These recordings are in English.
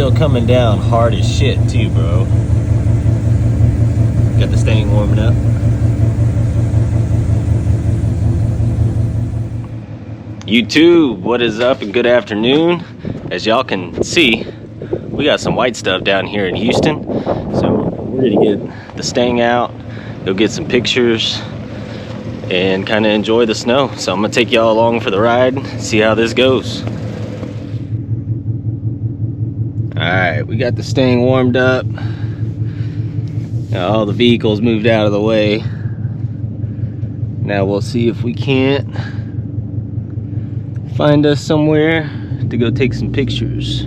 still coming down hard as shit too, bro. Got the Stang warming up. YouTube, what is up and good afternoon. As y'all can see, we got some white stuff down here in Houston. So we're gonna get the Stang out, go get some pictures, and kind of enjoy the snow. So I'm gonna take y'all along for the ride, see how this goes. Alright, we got the Stang warmed up. Now all the vehicles moved out of the way. Now we'll see if we can't find us somewhere to go take some pictures.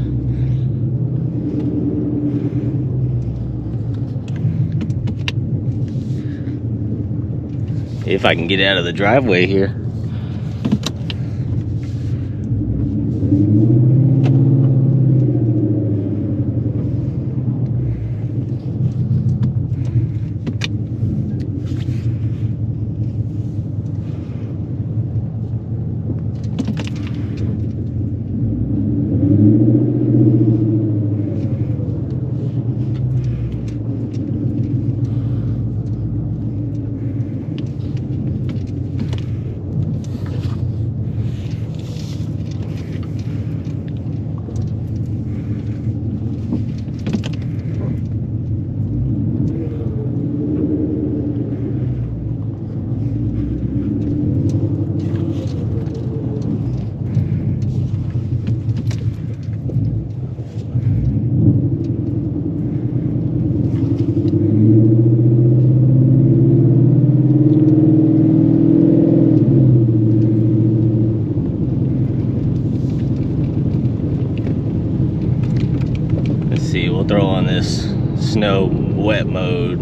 If I can get out of the driveway here. Throw on this snow wet mode,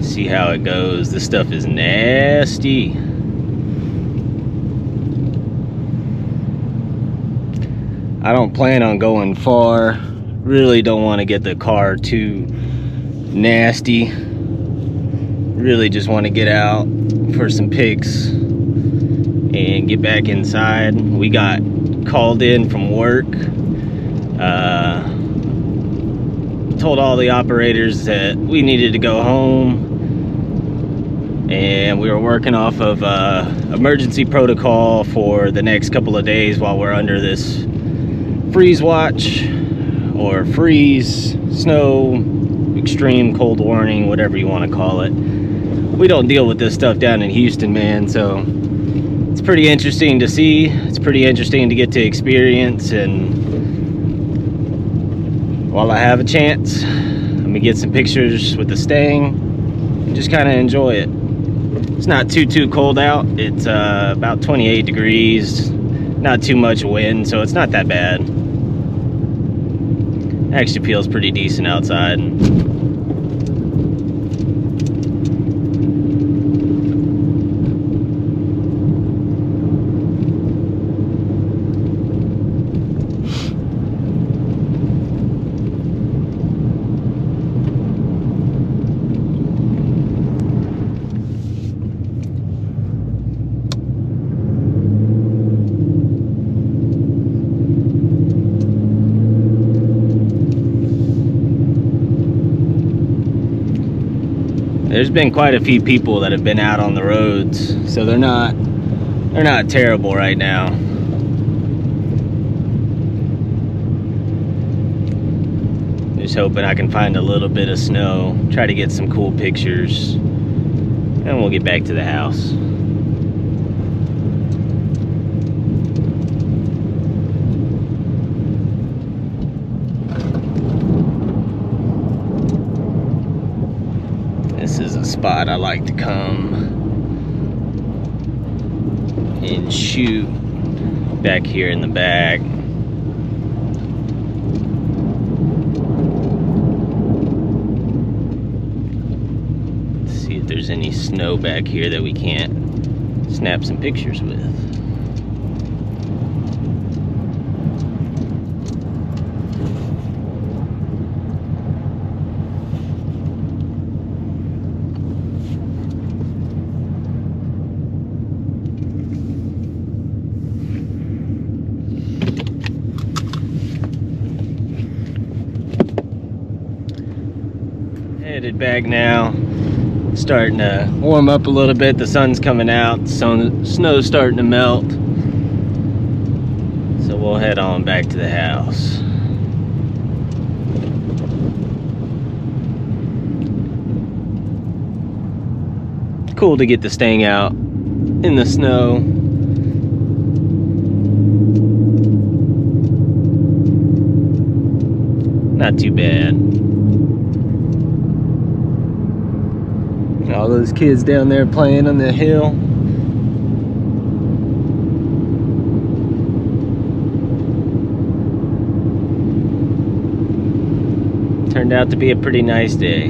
see how it goes. This stuff is nasty. I don't plan on going far, really don't want to get the car too nasty, really just want to get out for some pics and get back inside. We got called in from work. Told all the operators that we needed to go home, and we were working off of emergency protocol for the next couple of days while we're under this freeze watch or freeze, snow, extreme cold warning, whatever you want to call it. We don't deal with this stuff down in Houston, man, so it's pretty interesting to see. It's pretty interesting to get to experience, and while I have a chance, I'm gonna get some pictures with the Stang and just kind of enjoy it. It's not too cold out. It's about 28 degrees, not too much wind, so it's not that bad. Actually feels pretty decent outside. There's been quite a few people that have been out on the roads, so they're not terrible right now. Just hoping I can find a little bit of snow, try to get some cool pictures, and we'll get back to the house. This is a spot I like to come and shoot back here in the back. Let's see if there's any snow back here that we can't snap some pictures with. headed back now. Starting to warm up a little bit. The sun's coming out. Snow's starting to melt. So we'll head on back to the house. Cool to get the Stang out in the snow. Not too bad. All those kids down there playing on the hill. Turned out to be a pretty nice day.